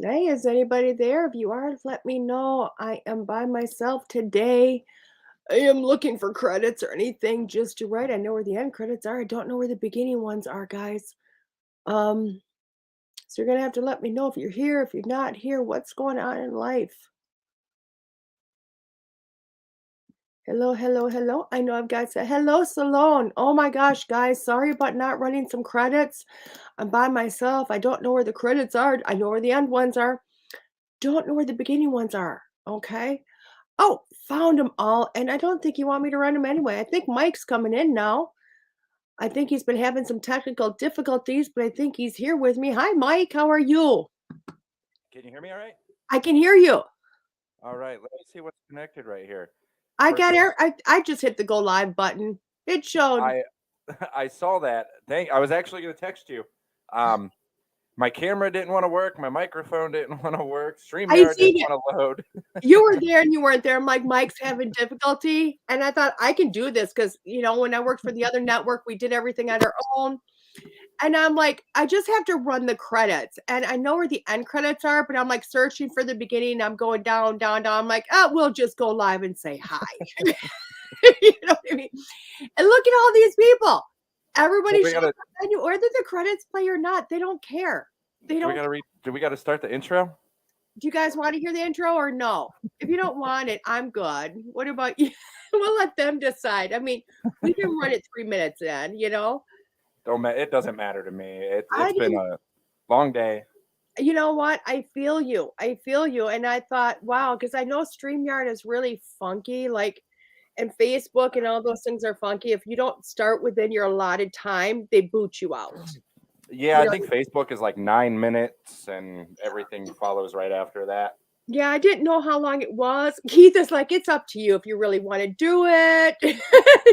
Hey, is anybody there? If you are, let me know. I am by myself today. I am looking for credits or anything just to write. I know where the end credits are. I don't know where the beginning ones are, guys. Um, so you're gonna have to let me know if you're here, if you're not here, what's going on in life. Hello, hello, hello. I know I've got to hello, Salone. Oh my gosh, guys, sorry about not running some credits. I'm by myself. I don't know where the credits are. I know where the end ones are. Don't know where the beginning ones are. Okay. Oh, found them all, and I don't think you want me to run them anyway. I think Mike's coming in now. I think he's been having some technical difficulties, but I think he's here with me. Hi, Mike. How are you? Can you hear me all right? I can hear you. All right, let me see what's connected right here. I First got thing air. I just hit the go live button. It showed. I I saw that. I was actually going to text you. Um my camera didn't want to work, my microphone didn't want to work, I StreamYard didn't seen it. want to load. You were there and you weren't there. I'm like, Mike's having difficulty, and I thought I can do this because when I worked for the other network, we did everything on our own. And I'm like, I just have to run the credits. And I know where the end credits are, but I'm like searching for the beginning. I'm going down, down, down. I'm like, oh, we'll just go live and say hi. You know what I mean? And look at all these people. So Everybody we shows got to up, and whether the credits play or not, they don't care. They do we don't. got to read do we got to start the intro? Do you guys want to hear the intro or no? If you don't want it, I'm good. What about you? We'll let them decide. I mean, we can run it 3 minutes in. It doesn't matter to me. I It's been didn't. a long day. You know what? I feel you. I feel you. And I thought, wow, because I know StreamYard is really funky, and Facebook and all those things are funky. If you don't start within your allotted time, they boot you out. Yeah, You I know, think Facebook is like 9 minutes and everything follows right after that. yeah, I didn't know how long it was. Keith is like, it's up to you if you really want to do it.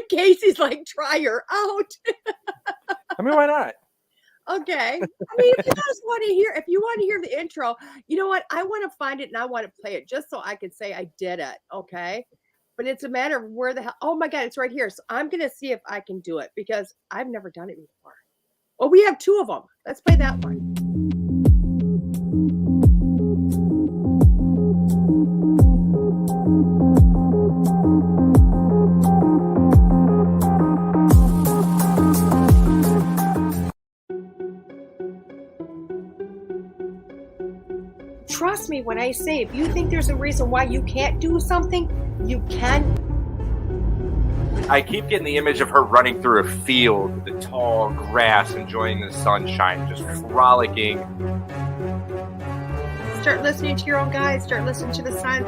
Casey's like, try her out. I mean, why not? Okay. I mean, if you want to hear the intro, you know what? I want to find it and I want to play it just so I can say I did it. Okay. But it's a matter of where the hell. Oh my God, it's right here. So I'm going to see if I can do it because I've never done it before. Well, we have two of them. Let's play that one. Trust me when I say if you think there's a reason why you can't do something, you can. I keep getting the image of her running through a field with the tall grass, enjoying the sunshine, just frolicking. Start listening to your own guides. Start listening to the sun.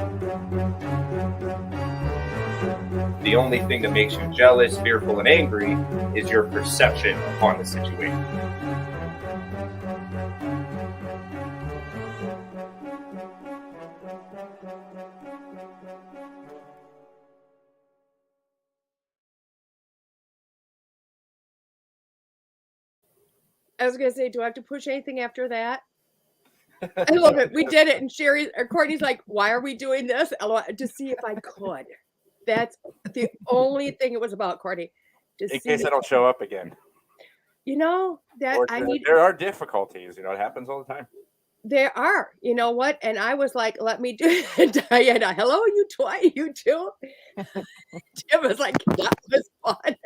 The only thing that makes you jealous, fearful, and angry is your perception upon the situation. I was gonna say, do I have to push anything after that? I love it. We did it, and Sherry or Courtney's like, "Why are we doing this?" To see if I could. That's the only thing it was about, Courtney. To In see case if I don't show up again. that Or I need. there are difficulties, it happens all the time. There are, you know what? And I was like, "Let me do it." Diana, hello, you twice, you too. Tim was like, "That was fun."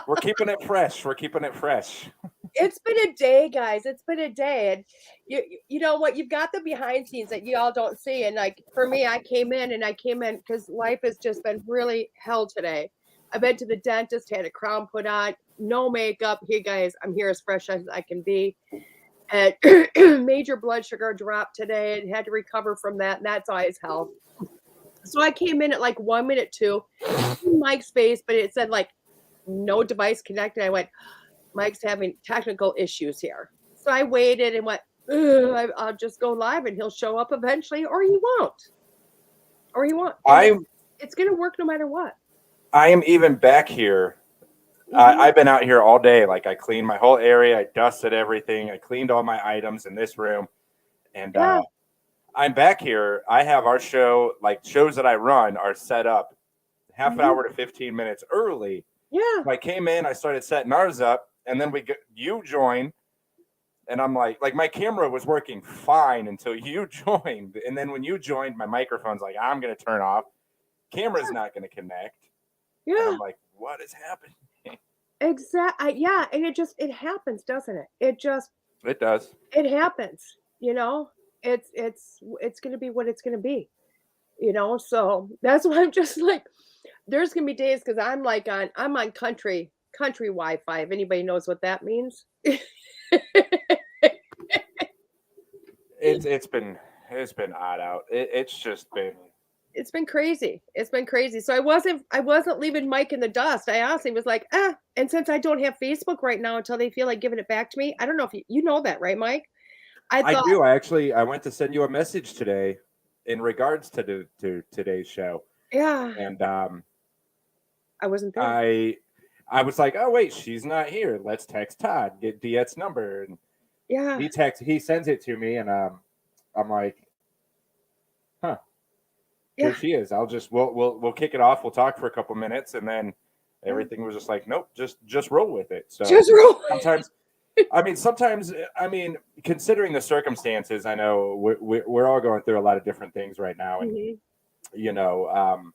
We're keeping it fresh. We're keeping it fresh. It's been a day, guys. It's been a day, and you know what? You've got the behind scenes that y'all don't see. And like for me, I came in because life has just been really hell today. I've been to the dentist, had a crown put on, no makeup. Hey guys, I'm here as fresh as I can be. And major blood sugar drop today, and had to recover from that. And that's always hell. So I came in at like 1 minute two, Mike's face, but it said like no device connected. I went, Mike's having technical issues here. So I waited and went, I'll just go live and he'll show up eventually, or he won't. Or he won't. And it's going to work no matter what. I am even back here. I've been out here all day. Like I cleaned my whole area. I dusted everything. I cleaned all my items in this room. And I'm back here. I have our show, like shows that I run are set up half an hour to 15 minutes early. Yeah. So I came in, I started setting ours up, and then you join, And I'm like my camera was working fine until you joined. And then when you joined, my microphone's like, I'm going to turn off. Camera's not going to connect. And Yeah. I'm like, what is happening? Exactly. Yeah. And it happens, doesn't it? It does. it happens, you know, it's going to be what it's going to be, you know? So that's why I'm just like, there's going to be days cause I'm on country Wi-Fi. If anybody knows what that means. It's been odd out. It's just been. It's been crazy. It's been crazy. So I wasn't leaving Mike in the dust. I honestly was like, and since I don't have Facebook right now until they feel like giving it back to me, I don't know if you know that, right, Mike? I do. I went to send you a message today in regards to today's show. Yeah. And I wasn't there. I was like, oh wait, she's not here. Let's text Todd, get DeEtte's number. And Yeah. he sends it to me, and I'm like, huh. Yeah. Here she is. We'll kick it off. We'll talk for a couple minutes, and then everything was just like, nope, just roll with it. So Just roll. sometimes, considering the circumstances, I know we're all going through a lot of different things right now, and you know,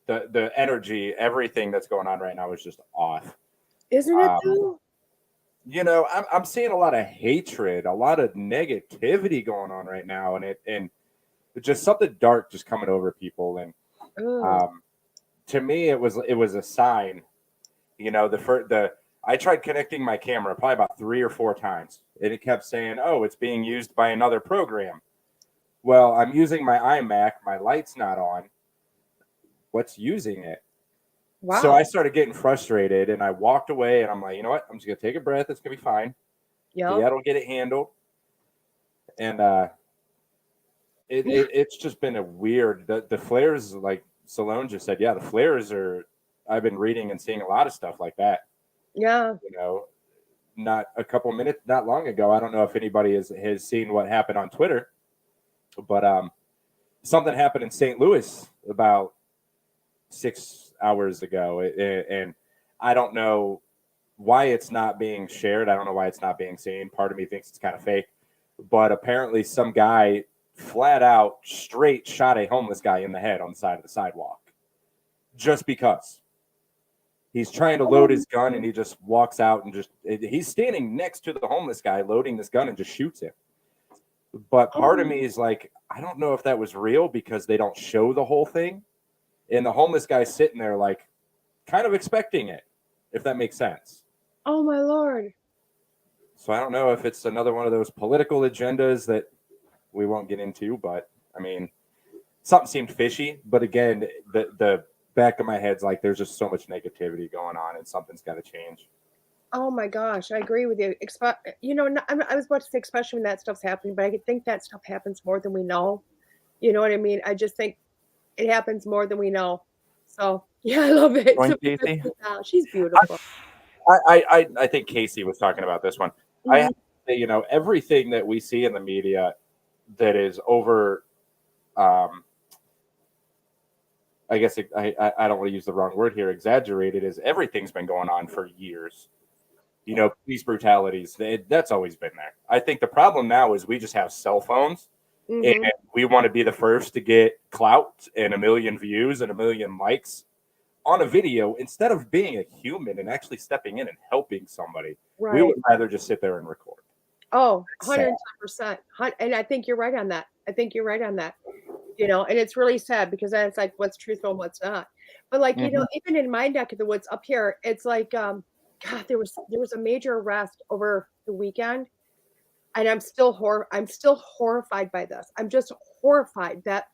the energy, everything that's going on right now is just off. Isn't it though? You know, I'm seeing a lot of hatred, a lot of negativity going on right now, and just something dark just coming over people. And to me, it was a sign. You know, I tried connecting my camera probably about 3 or 4 times, and it kept saying, "Oh, it's being used by another program." Well, I'm using my iMac. My light's not on. What's using it? Wow. So I started getting frustrated, and I walked away, and I'm like, you know what? I'm just gonna take a breath. It's gonna be fine. Yeah, DeEtte'll get it handled. And it's just been a weird. The flares, like Salone just said, yeah, the flares are. I've been reading and seeing a lot of stuff like that. Yeah. You know, not long ago. I don't know if anybody has seen what happened on Twitter, but something happened in St. Louis about 6 hours ago, and I don't know why it's not being shared. I don't know why it's not being seen. Part of me thinks it's kind of fake, but apparently some guy flat out straight shot a homeless guy in the head on the side of the sidewalk just because he's trying to load his gun, and he just walks out and he's standing next to the homeless guy loading this gun and just shoots him. But part of me is like, I don't know if that was real because they don't show the whole thing. And the homeless guy's sitting there like kind of expecting it, if that makes sense. Oh my Lord. So I don't know if it's another one of those political agendas that we won't get into, but I mean, something seemed fishy. But again, the back of my head's like, there's just so much negativity going on, and something's got to change. Oh my gosh, I agree with you. You know, I was about to say, especially when that stuff's happening, but I think that stuff happens more than we know. You know what I mean? I just think it happens more than we know. So yeah, I love it. So, Casey? She's beautiful. I think Casey was talking about this one. Mm-hmm. I have to say, you know, everything that we see in the media that is over, I guess I don't want to use the wrong word here, exaggerated, is everything's been going on for years. You know, police brutalities, that's always been there. I think the problem now is we just have cell phones, and we want to be the first to get clout and 1 million views and 1 million likes on a video instead of being a human and actually stepping in and helping somebody. Right. We would rather just sit there and record. Oh, 110%. And I think you're right on that. You know, and it's really sad because then it's like, what's truthful and what's not. But like, you know, even in my neck of the woods up here, it's like, God, there was a major arrest over the weekend, and I'm still horrified by this. I'm just horrified that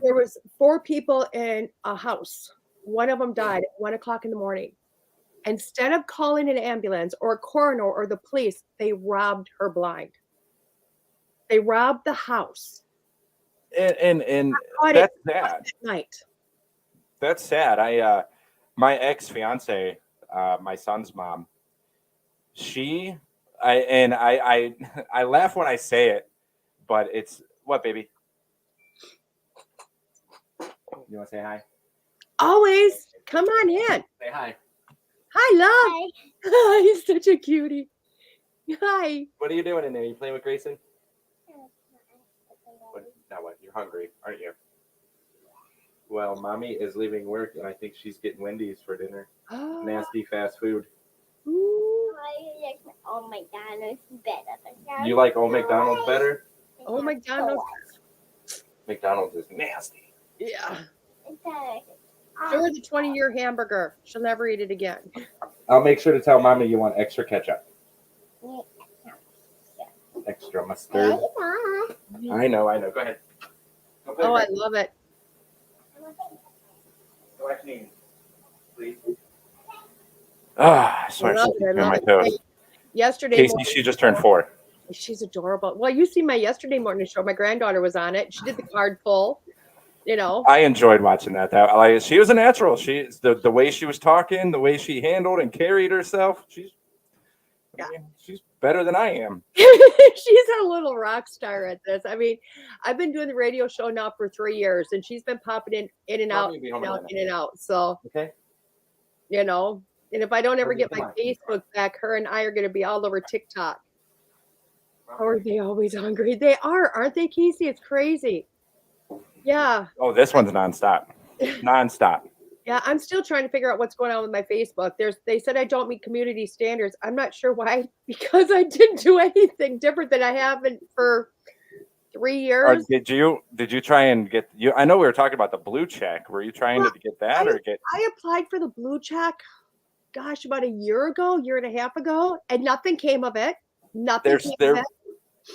there was 4 people in a house. One of them died at 1:00 in the morning. Instead of calling an ambulance or a coroner or the police, they robbed her blind. They robbed the house. And that's sad. Night. That's sad. My ex-fiance, my son's mom, I laugh when I say it, but it's what, baby? You want to say hi? Always. Come on in. Say hi. Hi, love. Hi. He's such a cutie. Hi. What are you doing in there? You playing with Grayson? Now what? You're hungry, aren't you? Well, mommy is leaving work, and I think she's getting Wendy's for dinner. Oh. Nasty fast food. Ooh. Oh, McDonald's better. You like Old McDonald's better? Oh, McDonald's. McDonald's is nasty. Yeah. Show her the 20-year hamburger. She'll never eat it again. I'll make sure to tell mommy you want extra ketchup. Extra mustard. I know. Go ahead. Go play, Oh, I Grayson. love it. Go ahead, Nene, please. I swear I love she's it. I on love my it. toes. Hey, yesterday Casey, morning, she just turned 4. she's adorable. Well, you see my yesterday morning show. My granddaughter was on it. She did the card pull. You know. I enjoyed watching that. Like, she was a natural. She's the way she was talking, the way she handled and carried herself. She's better than I am. She's a little rock star at this. I mean, I've been doing the radio show now for 3 years, and she's been popping in and out, Probably be in home and out, in a in and out. So, Okay. you know, and if I don't ever get Come my on. Facebook back, her and I are going to be all over TikTok. How are they always hungry? They are, aren't they, Casey? It's crazy. Yeah. Oh, this one's nonstop. Nonstop. Yeah, I'm still trying to figure out what's going on with my Facebook. They said I don't meet community standards. I'm not sure why, because I didn't do anything different than I haven't for 3 years. Did you try and get you? I know we were talking about the blue check. Were you trying to get that or get? I applied for the blue check, gosh, about a year and a half ago, and nothing came of it. Nothing came of it.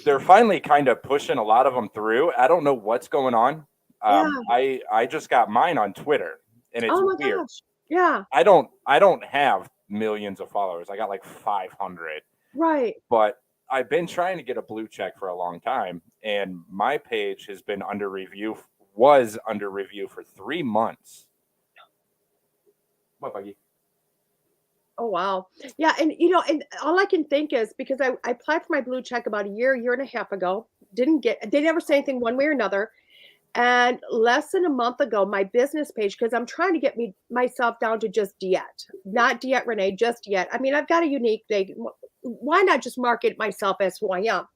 They're finally kind of pushing a lot of them through. I don't know what's going on. I just got mine on Twitter, and it's Oh my weird. gosh. Yeah. I don't have millions of followers. I got like 500. Right. But I've been trying to get a blue check for a long time, and my page has been under review. Was under review for 3 months. What, Buggy? Oh wow. Yeah, and and all I can think is because I applied for my blue check about a year and a half ago. Didn't get they never say anything one way or another. And less than a month ago, my business page, because I'm trying to get myself down to just DeEtte, not DeEtte Renee, just DeEtte. I mean, I've got a unique thing. Why not just market myself as who I am?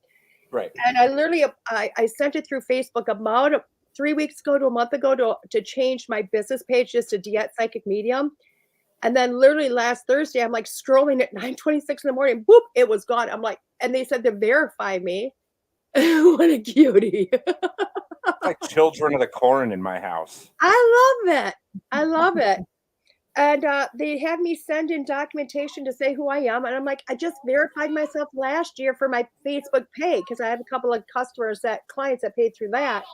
Right. And I literally, I sent it through Facebook about 3 weeks ago to a month ago to change my business page just to DeEtte Psychic Medium. And then literally last Thursday, I'm like scrolling at 9:26 in the morning, boop, it was gone. I'm like, and they said to verify me. What a cutie. It's like children of the corn in my house. I love it. I love it. And they had me send in documentation to say who I am. And I'm like, I just verified myself last year for my Facebook pay because I have a couple of clients that paid through that.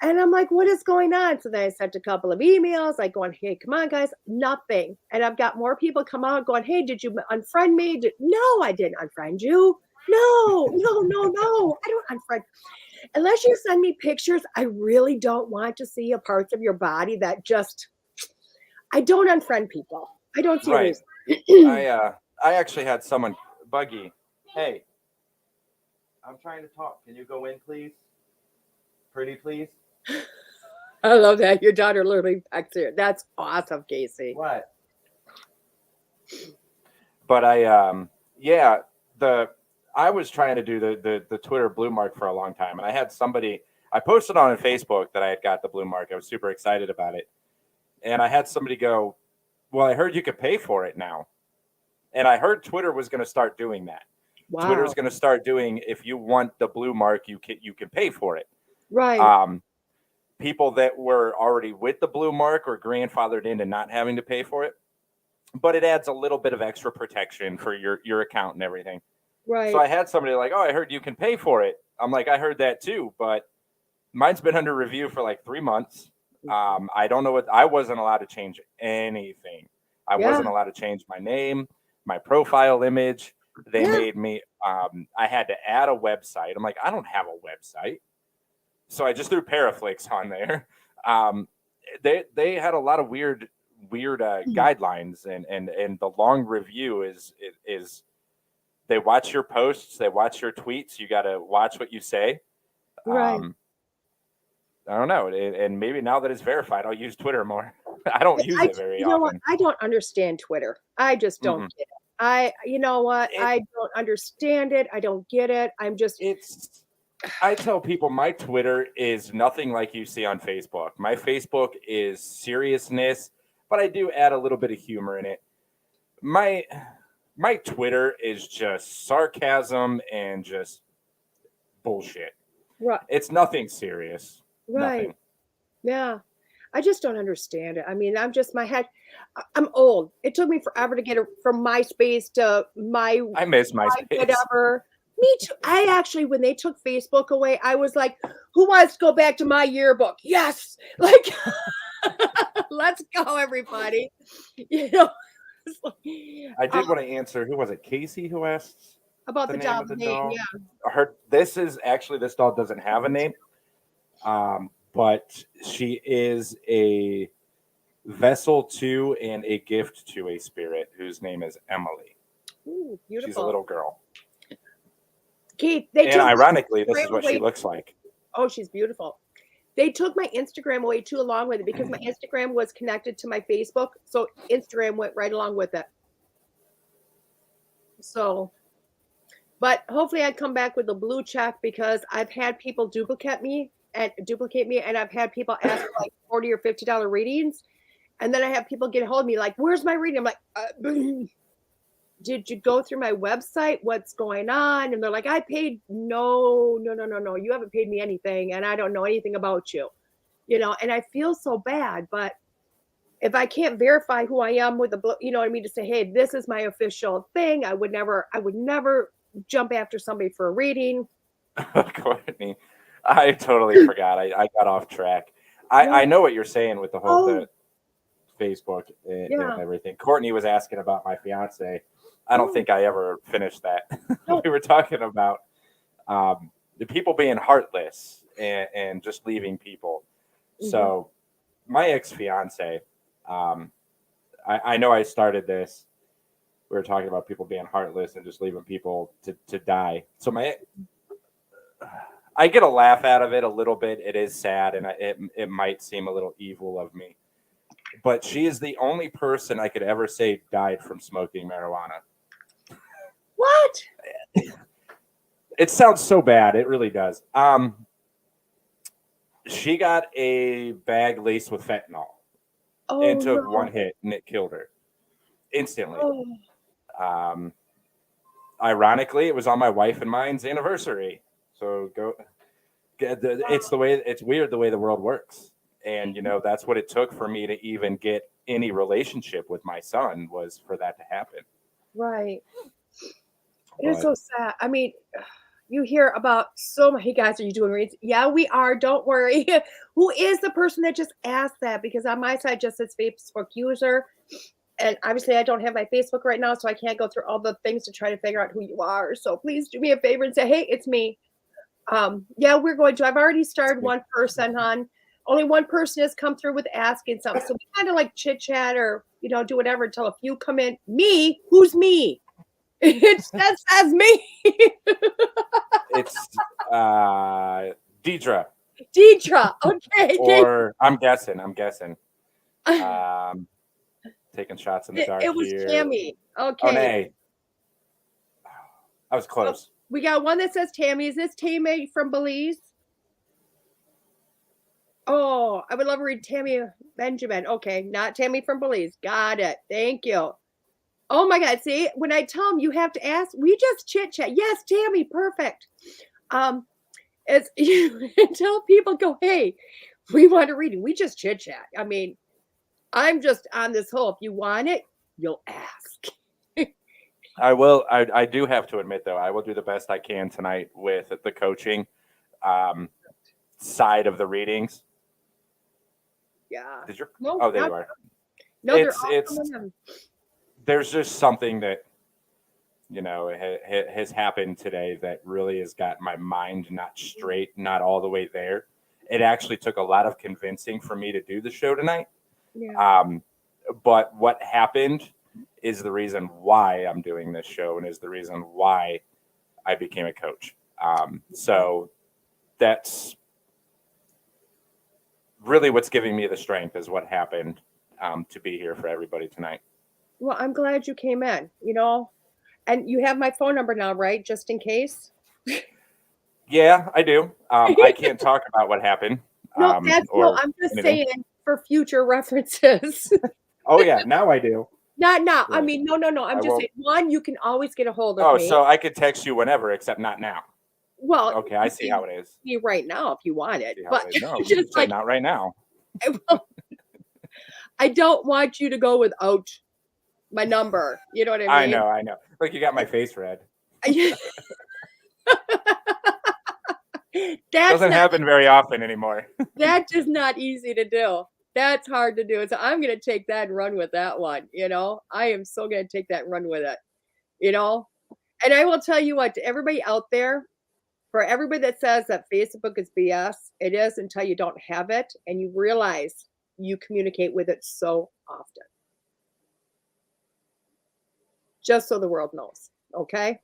And I'm like, what is going on? So then I sent a couple of emails like going, hey, come on, guys, nothing. And I've got more people come out going, hey, did you unfriend me? No, I didn't unfriend you. No, I don't unfriend. Unless you send me pictures, I really don't want to see a parts of your body that just, I don't unfriend people. I don't see a reason. I actually had someone, Buggy, hey, I'm trying to talk. Can you go in, please? Pretty, please? I love that. Your daughter literally backs here. That's awesome, Casey. What? But I was trying to do the Twitter blue mark for a long time, and I had somebody. I posted on Facebook that I had got the blue mark. I was super excited about it, and I had somebody go, "Well, I heard you could pay for it now," and I heard Twitter was going to start doing that. Wow. Twitter's going to start doing if you want the blue mark, you can pay for it. Right. People that were already with the blue mark or grandfathered into not having to pay for it, but it adds a little bit of extra protection for your account and everything. Right. So I had somebody like, oh, I heard you can pay for it. I'm like, I heard that too, but mine's been under review for like 3 months. I don't know I wasn't allowed to change anything. I wasn't allowed to change my name, my profile image. They made me, I had to add a website. I'm like, I don't have a website. So I just threw Paraflix on there. They had a lot of weird guidelines, and the long review is they watch your posts, they watch your tweets. You got to watch what you say. Right. I don't know, and maybe now that it's verified, I'll use Twitter more. I don't use it very often. What? I don't understand Twitter. I just don't get it. You know what? It- I don't understand it. I don't get it. I tell people my Twitter is nothing like you see on Facebook. My Facebook is seriousness, but I do add a little bit of humor in it. My Twitter is just sarcasm and just bullshit. Right. It's nothing serious. Right. Nothing. Yeah. I just don't understand it. I mean, I'm old. It took me forever to get from MySpace to I miss MySpace. whatever. Me too. I actually, when they took Facebook away, I was like, who wants to go back to my yearbook? Yes. Like, let's go, everybody. You know, I did want to answer. Who was it? Casey who asked about the name job of the name. doll? Yeah. This doll doesn't have a name. But she is a vessel to and a gift to a spirit whose name is Emily. Ooh, beautiful. She's a little girl. Keith, and ironically, this is what she looks like. Oh, she's beautiful. They took my Instagram away too along with it because my Instagram was connected to my Facebook. So Instagram went right along with it. So, but hopefully I come back with a blue check because I've had people duplicate me and I've had people ask for like $40 or $50 readings. And then I have people get a hold of me like, where's my reading? I'm like, did you go through my website? What's going on? And they're like, I paid. No. You haven't paid me anything. And I don't know anything about you, and I feel so bad. But if I can't verify who I am with you know what I mean? To say, hey, this is my official thing. I would never jump after somebody for a reading. Courtney, I totally forgot. I got off track. I know what you're saying with the whole the Facebook and everything. Courtney was asking about my fiance. I don't think I ever finished that. We were talking about the people being heartless and just leaving people. Mm-hmm. So my ex-fiance, I know I started this. We were talking about people being heartless and just leaving people to die. So I get a laugh out of it a little bit. It is sad, and it might seem a little evil of me. But she is the only person I could ever say died from smoking marijuana. What? It sounds so bad. It really does. She got a bag laced with fentanyl and took one hit, and it killed her instantly. Ironically, it was on my wife and mine's anniversary. So it's weird the way the world works. And, that's what it took for me to even get any relationship with my son was for that to happen. Right. It is so sad. I mean, you hear about so many guys. Are you doing reads? Yeah, we are. Don't worry. Who is the person that just asked that? Because on my side just says Facebook user. And obviously I don't have my Facebook right now, so I can't go through all the things to try to figure out who you are. So please do me a favor and say, hey, it's me. Yeah, we're going to. I've already started one person on. Only one person has come through with asking something. So we kind of like chit chat or, do whatever until a few come in. Me? Who's me? It says me. It's Deidre. Okay. Or I'm guessing. Taking shots in the dark. It was here. Tammy. Okay. Oh, nay. I was close. We got one that says Tammy. Is this Tammy from Belize? Oh, I would love to read Tammy Benjamin. Okay, not Tammy from Belize. Got it. Thank you. Oh my God. See, when I tell them you have to ask, we just chit chat. Yes, Tammy, perfect. As until people go, hey, we want a reading. We just chit chat. I mean, I'm just on this whole, if you want it, you'll ask. I will. I do have to admit, though, I will do the best I can tonight with the coaching side of the readings. Yeah. There you are. No, it's there's just something that has happened today that really has got my mind not straight, not all the way there. It actually took a lot of convincing for me to do the show tonight. Yeah. But what happened is the reason why I'm doing this show and is the reason why I became a coach. So that's really what's giving me the strength is what happened to be here for everybody tonight. Well, I'm glad you came in, and you have my phone number now, right? Just in case. Yeah, I do. I can't talk about what happened No, or I'm just anything. saying for future references. Oh yeah, now I do. Not now. I But mean, no. I'm I just won't. saying, one, you can always get a hold of Oh, me. so I could text you whenever, except not now. Well, Okay, I you see can how it is. me right now if you want it, See how but it is. No, you just can say like not right now. well, I don't want you to go without my number. You know what I I mean? know, I know. Like you got my face red. That's Doesn't not happen very often anymore. That's just not easy to do. That's hard to do. So I'm gonna take that and run with that one. I am so gonna take that and run with it. You know, and I will tell you what, to everybody out there, for everybody that says that Facebook is BS, it is until you don't have it and you realize you communicate with it so often. Just so the world knows, okay?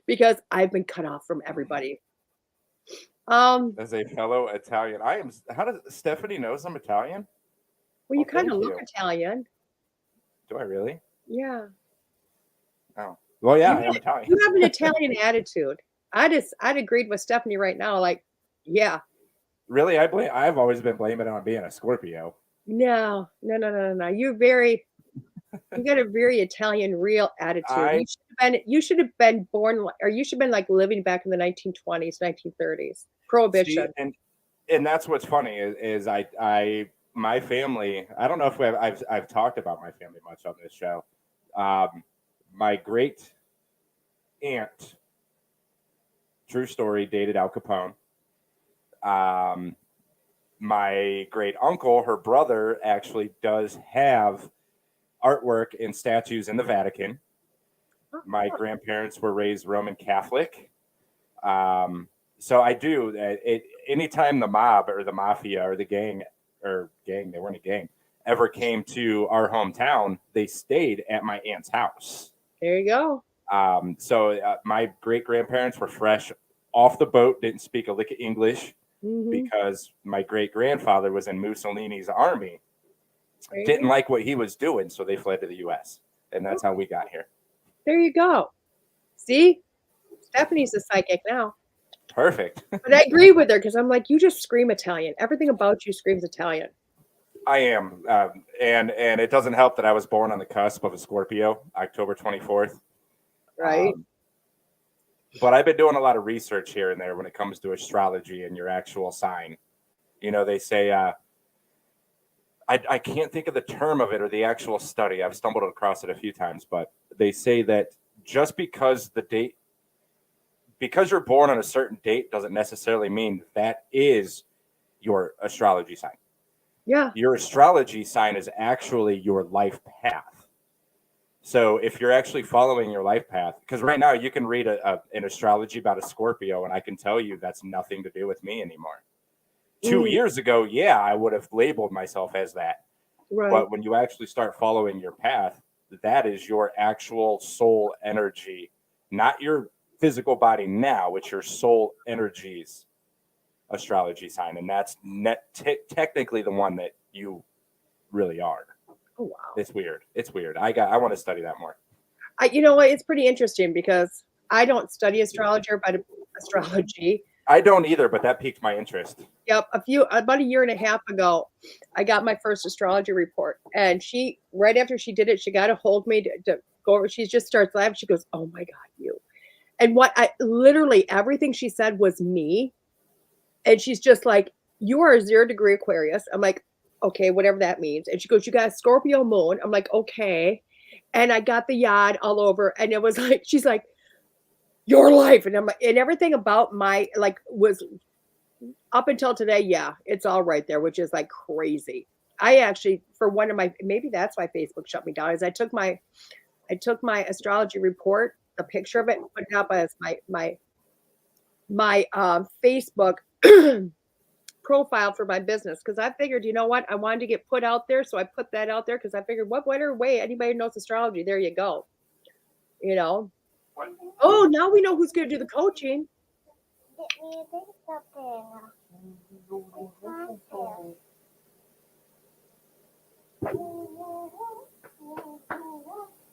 Because I've been cut off from everybody. As a fellow Italian, I am. How does Stephanie knows I'm Italian? Well, you Well, kind thank of look you. Italian. Do I really? Yeah. Oh, well, yeah, You I am have, Italian. you have an Italian attitude. I'd agreed with Stephanie right now. Like, yeah, Really, I've always been blaming it on being a Scorpio. no. You got a very Italian real attitude. I You should have been born, or you should have been like living back in the 1920s, 1930s, see, Prohibition. and that's what's funny is I my family. I don't know if I've talked about my family much on this show. My great aunt, true story, dated Al Capone. Um, my great uncle, her brother, actually does have artwork and statues in the Vatican. My grandparents were raised Roman Catholic. So I do. Anytime the mob or the mafia or the gang, they weren't a gang, ever came to our hometown, they stayed at my aunt's house. There you go. So my great grandparents were fresh off the boat, didn't speak a lick of English Hmm. because my great grandfather was in Mussolini's army. There you Didn't go. like what he was doing, so they fled to the U.S. And that's how we got here. There you go. See, Stephanie's a psychic now. Perfect. But I agree with her because I'm like, you just scream Italian. Everything about you screams Italian. I am, and it doesn't help that I was born on the cusp of a Scorpio, October 24th. Right? But I've been doing a lot of research here and there when it comes to astrology and your actual sign. They say I can't think of the term of it or the actual study. I've stumbled across it a few times, but they say that just because you're born on a certain date doesn't necessarily mean that is your astrology sign. Yeah. Your astrology sign is actually your life path. So if you're actually following your life path, because right now you can read an astrology about a Scorpio, and I can tell you that's nothing to do with me anymore. 2 years ago, yeah, I would have labeled myself as that. Right. But when you actually start following your path, that is your actual soul energy, not your physical body now, it's your soul energies astrology sign. And that's technically the one that you really are. Oh wow. It's weird. It's weird. I want to study that more. You know what? It's pretty interesting because I don't study astrology, but astrology. I don't either, but that piqued my interest. Yep. About a year and a half ago, I got my first astrology report. And right after she did it, she got a hold of me to go over. She just starts laughing. She goes, "Oh my God, you." And literally everything she said was me. And she's just like, "You are a 0-degree Aquarius." I'm like, "Okay, whatever that means." And she goes, "You got a Scorpio moon." I'm like, "Okay." And I got the yod all over. And it was like, she's like, "Your life." And I'm like, and everything about my, was up until today. Yeah, it's all right there, which is like crazy. I actually, for one of my, maybe that's why Facebook shut me down, is I took my astrology report, a picture of it, and put it up as my Facebook profile for my business, because I figured, you know what, I wanted to get put out there, so I put that out there because I figured, what better way? Anybody knows astrology, there you go. Oh, now we know who's going to do the coaching.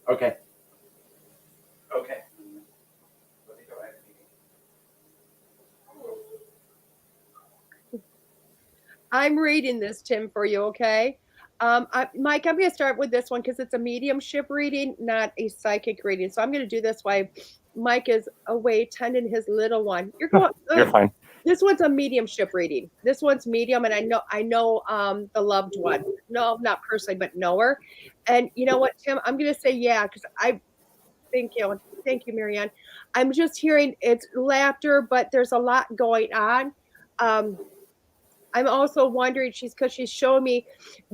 Okay. Okay. Let me go ahead and I'm reading this, Tim, for you, okay? Mike, I'm going to start with this one because it's a mediumship reading, not a psychic reading. So I'm going to do this while Mike is away tending his little one. You're going. You're fine. This one's a mediumship reading. This one's medium, and I know the loved one. No, not personally, but know her. And you know what, Tim? I'm going to say yeah because I thank you, Marianne. I'm just hearing it's laughter, but there's a lot going on. I'm also wondering because she's showing me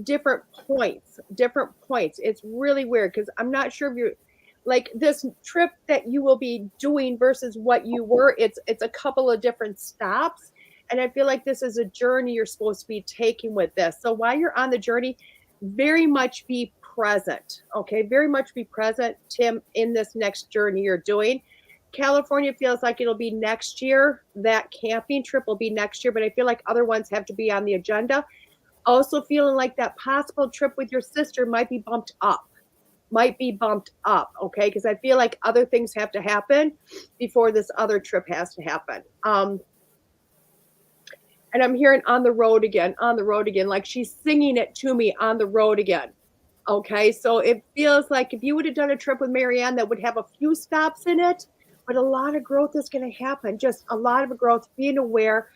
different points. It's really weird because I'm not sure if you're like this trip that you will be doing versus what you were. It's a couple of different stops. And I feel like this is a journey you're supposed to be taking with this. So while you're on the journey, very much be present. Okay. Very much be present, Tim, in this next journey you're doing. California feels like it'll be next year. That camping trip will be next year, but I feel like other ones have to be on the agenda. Also feeling like that possible trip with your sister might be bumped up. Okay? Because I feel like other things have to happen before this other trip has to happen. And I'm hearing on the road again, like she's singing it to me on the road again. Okay, so it feels like if you would have done a trip with Marianne that would have a few stops in it, but a lot of growth is going to happen. Just a lot of growth, being aware,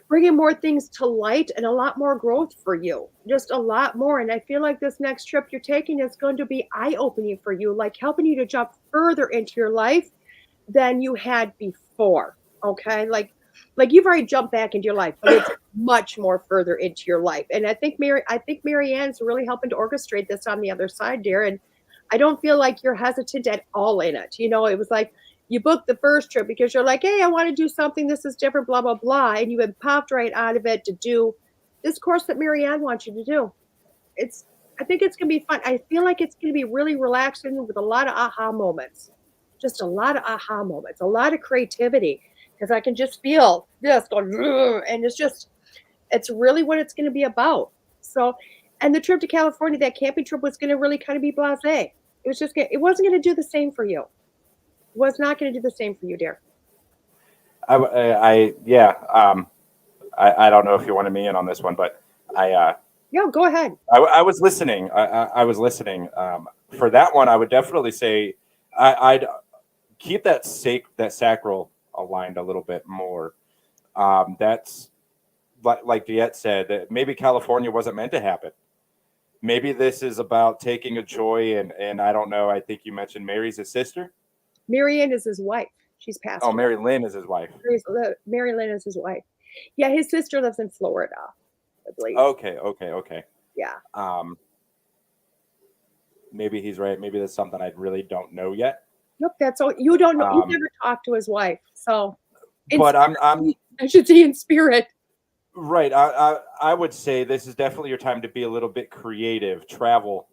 bringing more things to light, and a lot more growth for you. Just a lot more. And I feel like this next trip you're taking is going to be eye-opening for you, like helping you to jump further into your life than you had before. Okay, like you've already jumped back into your life, but it's much more further into your life. And I think Marianne's really helping to orchestrate this on the other side, dear. And I don't feel like you're hesitant at all in it. You know, it was like you booked the first trip because you're like, hey, I want to do something. This is different, blah, blah, blah. And you had popped right out of it to do this course that Marianne wants you to do. I think it's going to be fun. I feel like it's going to be really relaxing with a lot of aha moments. Just a lot of aha moments, a lot of creativity. Because I can just feel this going, and it's really what it's going to be about. So, and the trip to California, that camping trip was going to really kind of be blasé. It wasn't going to do the same for you. It was not going to do the same for you, dear. I don't know if you wanted me in on this one, but No, go ahead. I was listening. I was listening. For that one, I would definitely say I'd keep that sacral aligned a little bit more. That's like DeEtte said, that maybe California wasn't meant to happen. Maybe this is about taking a joy, and I don't know. I think you mentioned Mary's his sister. Marianne is his wife. She's passed. Oh, Mary Lynn is his wife. Mary Lynn is his wife. Yeah, his sister lives in Florida, I believe. Okay. Yeah. Maybe he's right. Maybe that's something I really don't know yet. Nope, that's all. You don't know. You never talked to his wife, so. But I should say in spirit. Right. I would say this is definitely your time to be a little bit creative, travel,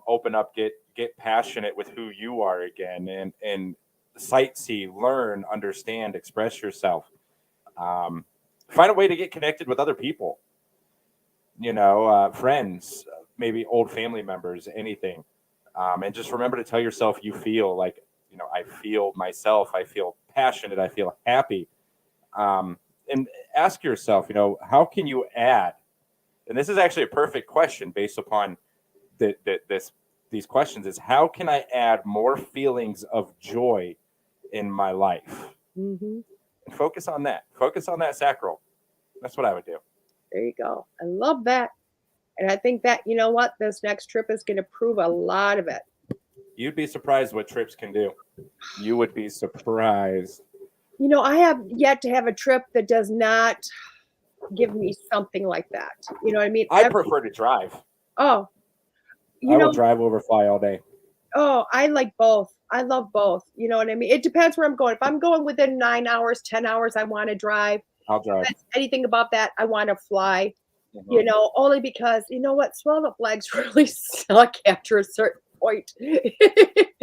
open up, get passionate with who you are again, and sightsee, learn, understand, express yourself. Find a way to get connected with other people. You know, friends, maybe old family members, anything. And just remember to tell yourself you feel like, you know, I feel myself, I feel passionate, I feel happy. And ask yourself, you know, how can you add? And this is actually a perfect question based upon these questions is how can I add more feelings of joy in my life? Mm-hmm. And focus on that. Focus on that sacral. That's what I would do. There you go. I love that. And I think that, you know what, this next trip is going to prove a lot of it. You'd be surprised what trips can do. You would be surprised. You know, I have yet to have a trip that does not give me something like that. You know what I mean? I prefer to drive. Oh. I will drive over fly all day. Oh, I like both. I love both. You know what I mean? It depends where I'm going. If I'm going within 9 hours, 10 hours, I want to drive. I'll drive. Anything above that, I want to fly. Mm-hmm. You know, only because, you know what, swelled up legs really suck after a certain point.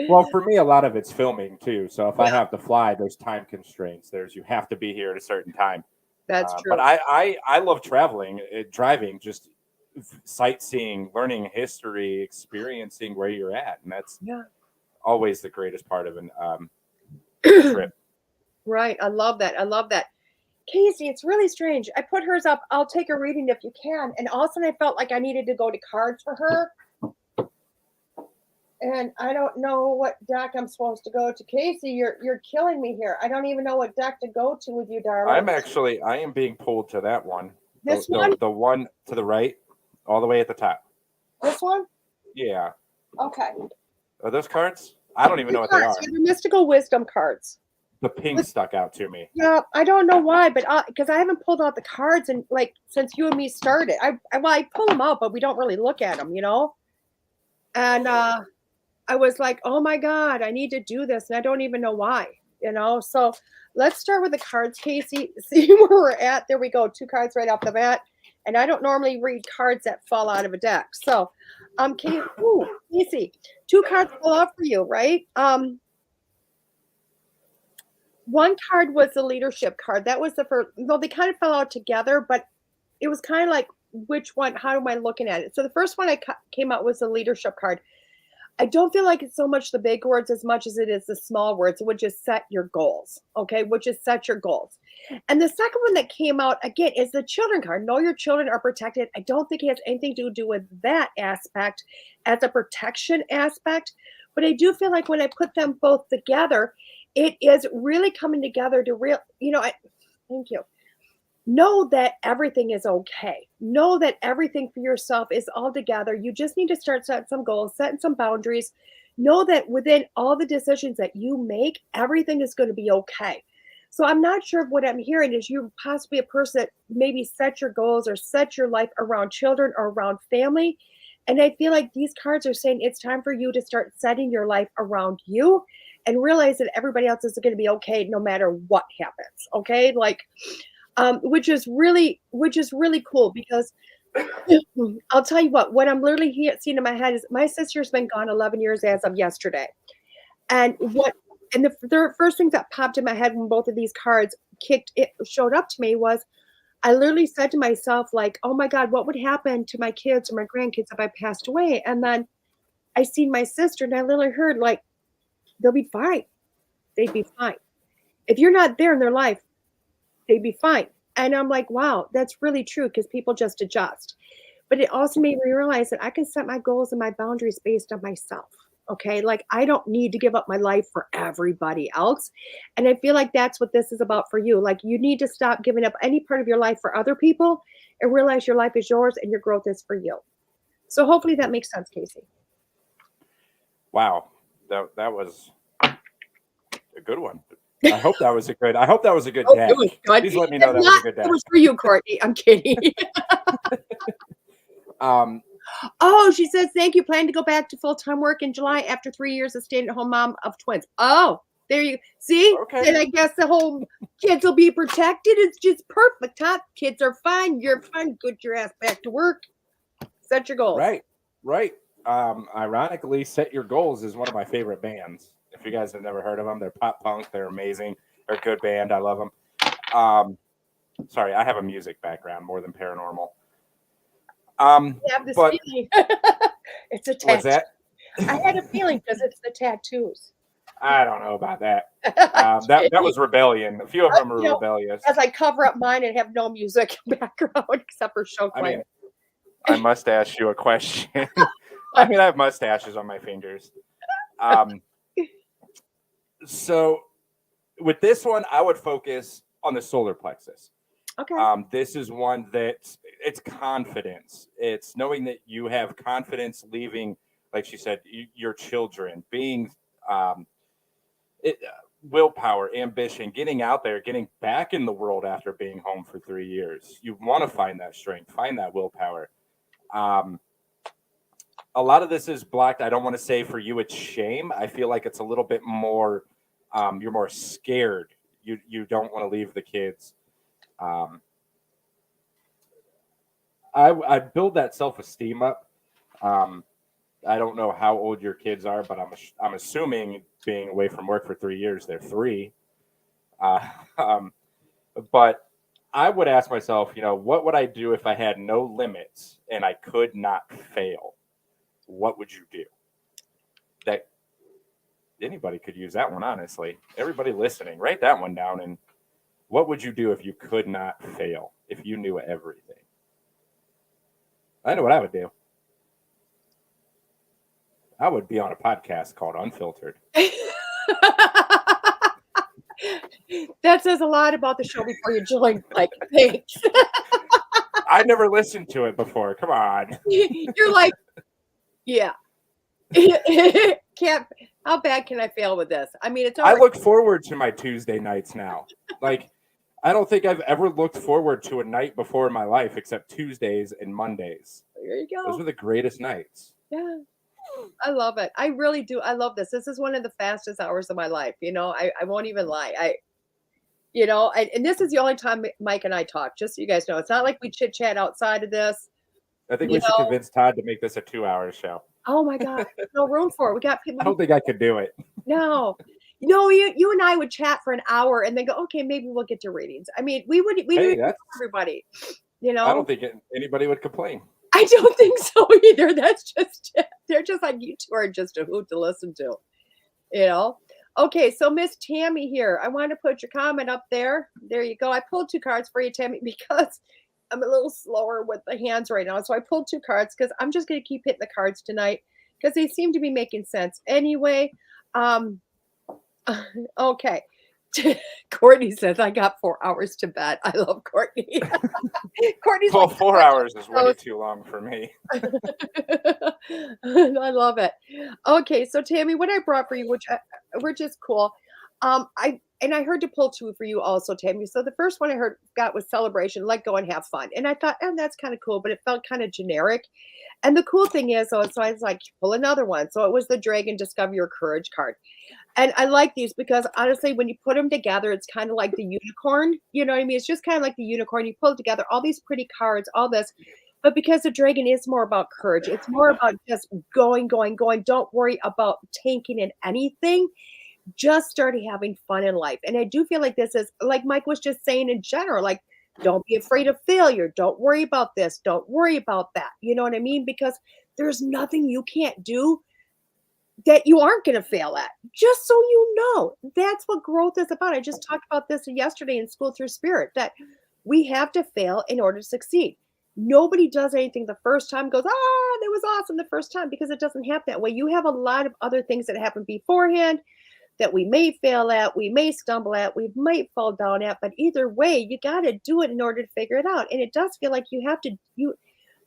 Well, for me, a lot of it's filming too. So if I have to fly, there's time constraints. You have to be here at a certain time. That's true. But I love traveling, driving. Just sightseeing, learning history, experiencing where you're at. And that's always the greatest part of a trip. Right. I love that. I love that. Casey, it's really strange. I put hers up. I'll take a reading if you can. And all of a sudden I felt like I needed to go to cards for her. And I don't know what deck I'm supposed to go to. Casey, you're killing me here. I don't even know what deck to go to with you, darling. I am being pulled to that one. This one? The one to the right, all the way at the top. This one? Yeah. Okay. Are those cards? I don't even know what they are. They're mystical wisdom cards. The pink stuck out to me. Yeah, I don't know why, but because I haven't pulled out the cards and like since you and me started. I pull them out, but we don't really look at them, you know. And I was like, oh my God, I need to do this, and I don't even know why, you know. So let's start with the cards, Casey. See where we're at. There we go. 2 cards right off the bat. And I don't normally read cards that fall out of a deck. So, Casey, 2 cards fell out for you, right? One card was the leadership card. That was the first. Well, they kind of fell out together, but it was kind of like which one? How am I looking at it? So the first one I came out was the leadership card. I don't feel like it's so much the big words as much as it is the small words, which is set your goals. Okay, which is set your goals. And the second one that came out again is the children card. Know your children are protected. I don't think it has anything to do with that aspect as a protection aspect, but I do feel like when I put them both together, it is really coming together to thank you. Know that everything is okay. Know that everything for yourself is all together. You just need to start setting some goals, setting some boundaries. Know that within all the decisions that you make, everything is going to be okay. So I'm not sure if what I'm hearing is you're possibly a person that maybe set your goals or set your life around children or around family. And I feel like these cards are saying it's time for you to start setting your life around you and realize that everybody else is going to be okay no matter what happens. Okay. Which is really cool because I'll tell you what I'm literally seeing in my head is my sister's been gone 11 years as of yesterday. And the first thing that popped in my head when both of these cards showed up to me was I literally said to myself, like, oh my God, what would happen to my kids or my grandkids if I passed away? And then I seen my sister and I literally heard like, they'll be fine. They'd be fine. If you're not there in their life, they'd be fine. And I'm like, wow, that's really true because people just adjust. But it also made me realize that I can set my goals and my boundaries based on myself. Okay. Like I don't need to give up my life for everybody else. And I feel like that's what this is about for you. Like you need to stop giving up any part of your life for other people and realize your life is yours and your growth is for you. So hopefully that makes sense, Casey. Wow. That was a good one. I hope that was a good deck. It was good. Please let me know that was a good deck. It was for you, Courtney. I'm kidding. Oh, she says, thank you. Plan to go back to full-time work in July after 3 years of staying-at-home mom of twins. Oh, there you see. Okay. And I guess the whole kids will be protected. It's just perfect. Huh? Kids are fine. You're fine. Get your ass back to work. Set your goals. Right. Ironically, Set Your Goals is one of my favorite bands. If you guys have never heard of them, they're pop punk. They're amazing. They're a good band. I love them. Sorry, I have a music background more than paranormal. I have this feeling. It's a tattoo. What's that? I had a feeling because it's the tattoos. I don't know about that. That was rebellion. A few of them are rebellious. As I cover up mine and have no music background except for show playing. I must ask you a question. I have mustaches on my fingers. So with this one, I would focus on the solar plexus. Okay. This is one that it's confidence. It's knowing that you have confidence leaving, like she said, your children, being willpower, ambition, getting out there, getting back in the world after being home for 3 years. You want to find that strength, find that willpower. A lot of this is blocked. I don't want to say for you it's shame. I feel like it's a little bit more, you're more scared. You don't want to leave the kids. I build that self-esteem up. I don't know how old your kids are, but I'm assuming being away from work for 3 years, they're 3. But I would ask myself, what would I do if I had no limits and I could not fail? What would you do? That anybody could use that one, honestly. Everybody listening, write that one down. And what would you do if you could not fail? If you knew everything? I know what I would do. I would be on a podcast called Unfiltered. That says a lot about the show before you join, Mike. Thanks. I never listened to it before. Come on. You're like, yeah. How bad can I fail with this? I mean, I look forward to my Tuesday nights now. Like, I don't think I've ever looked forward to a night before in my life except Tuesdays and Mondays. There you go. Those were the greatest nights. Yeah. I love it. I really do. I love this. This is one of the fastest hours of my life. I won't even lie. And this is the only time Mike and I talk, just so you guys know. It's not like we chit chat outside of this. I think we should convince Todd to make this a 2-hour show. Oh my God. There's no room for it. We got people. I don't think I could do it. No. You and I would chat for an hour and then go, okay, maybe we'll get to ratings. I mean, we do everybody, I don't think anybody would complain. I don't think so either. They're just like, you two are just a hoot to listen to, Okay, so Miss Tammy here. I want to put your comment up there. There you go. I pulled 2 cards for you, Tammy, because I'm a little slower with the hands right now. So I pulled 2 cards because I'm just going to keep hitting the cards tonight because they seem to be making sense. Anyway, okay. Courtney says, I got 4 hours to bed. I love Courtney. Courtney's 4 hours is way too long for me. I love it. Okay, so Tammy, what I brought for you, which is cool. I heard to pull 2 for you also, Tammy. So the first one I got was celebration, let go and have fun. And I thought, that's kind of cool, but it felt kind of generic. And the cool thing is, so I was like, pull another one. So it was the Dragon Discover Your Courage card. And I like these because honestly, when you put them together, it's kind of like the unicorn. You know what I mean? It's just kind of like the unicorn. You pull it together, all these pretty cards, all this. But because the dragon is more about courage, it's more about just going. Don't worry about tanking in anything. Just start having fun in life. And I do feel like this is, like Mike was just saying in general, like, don't be afraid of failure. Don't worry about this. Don't worry about that. You know what I mean? Because there's nothing you can't do that you aren't going to fail at. Just so you know, that's what growth is about. I just talked about this yesterday in School Through Spirit, that we have to fail in order to succeed. Nobody does anything the first time, goes, that was awesome the first time, because it doesn't happen that way. You have a lot of other things that happen beforehand that we may fail at, we may stumble at, we might fall down at, but either way, you got to do it in order to figure it out. And it does feel like you have to, you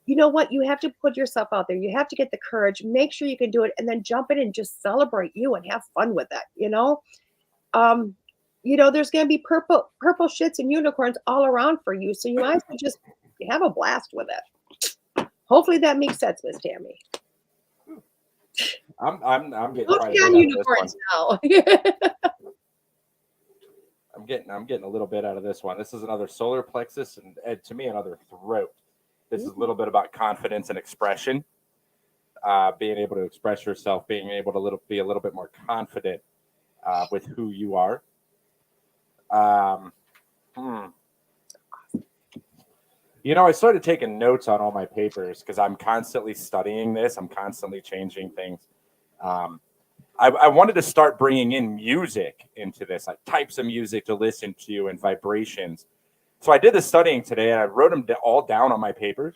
know what, you have to put yourself out there. You have to get the courage, make sure you can do it, and then jump in and just celebrate you and have fun with it. There's going to be purple shits and unicorns all around for you. So you might as well just have a blast with it. Hopefully that makes sense, Miss Tammy. I'm getting on unicorns now. I'm getting a little bit out of this one. This is another solar plexus and to me another throat. This is a little bit about confidence and expression, being able to express yourself, being able to be a little bit more confident with who you are. I started taking notes on all my papers because I'm constantly studying this. I'm constantly changing things. I wanted to start bringing in music into this, like types of music to listen to and vibrations. So I did the studying today and I wrote them all down on my papers.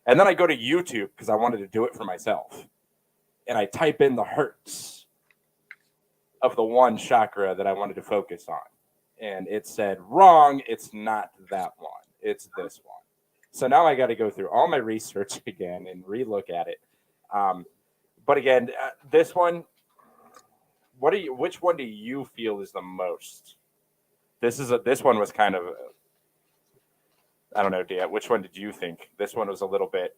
And then I go to YouTube because I wanted to do it for myself. And I type in the hertz of the one chakra that I wanted to focus on. And it said, wrong, it's not that one. It's this one. So now I got to go through all my research again and relook at it. But again, this one, which one do you feel is the most? This one was kind of, I don't know, DeEtte, which one did you think? This one was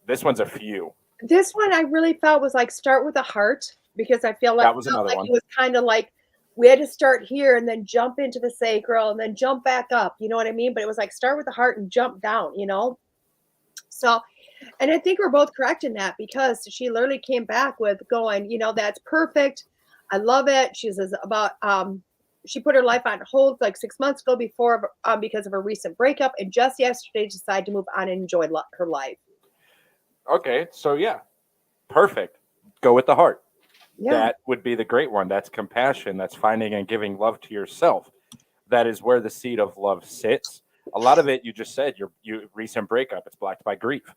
this one's a few. This one I really felt was like start with a heart, because I feel like that was another one. It was kind of like we had to start here and then jump into the sacral and then jump back up. You know what I mean? But it was like start with the heart and jump down, So, and I think we're both correct in that, because she literally came back with going, that's perfect. I love it. She says about, she put her life on hold like 6 months ago because of a recent breakup, and just yesterday decided to move on and enjoy her life. Okay, so yeah, perfect. Go with the heart. Yeah. That would be the great one. That's compassion. That's finding and giving love to yourself. That is where the seed of love sits. A lot of it, you just said, your recent breakup, it's blocked by grief.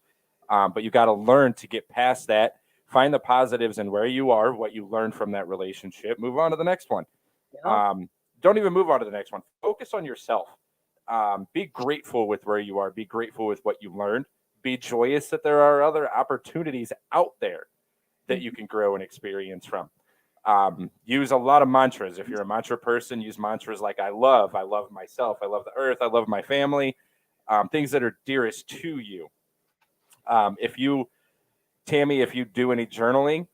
But you got to learn to get past that, find the positives in where you are, what you learned from that relationship, move on to the next one. Yeah. Don't even move on to the next one. Focus on yourself. Be grateful with where you are. Be grateful with what you learned. Be joyous that there are other opportunities out there that you can grow and experience from. Use a lot of mantras. If you're a mantra person, use mantras like I love myself, I love the earth, I love my family, things that are dearest to you. Tammy, if you do any journaling,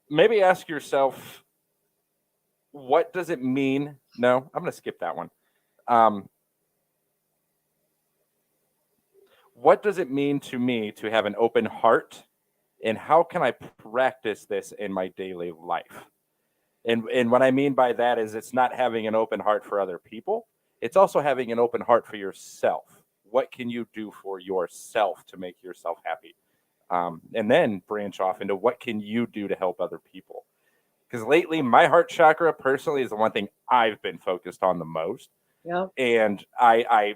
maybe ask yourself, what does it mean? No, I'm going to skip that one. What does it mean to me to have an open heart? And how can I practice this in my daily life? And what I mean by that is it's not having an open heart for other people. It's also having an open heart for yourself. What can you do for yourself to make yourself happy? And then branch off into what can you do to help other people? Because lately, my heart chakra personally is the one thing I've been focused on the most. Yeah. And I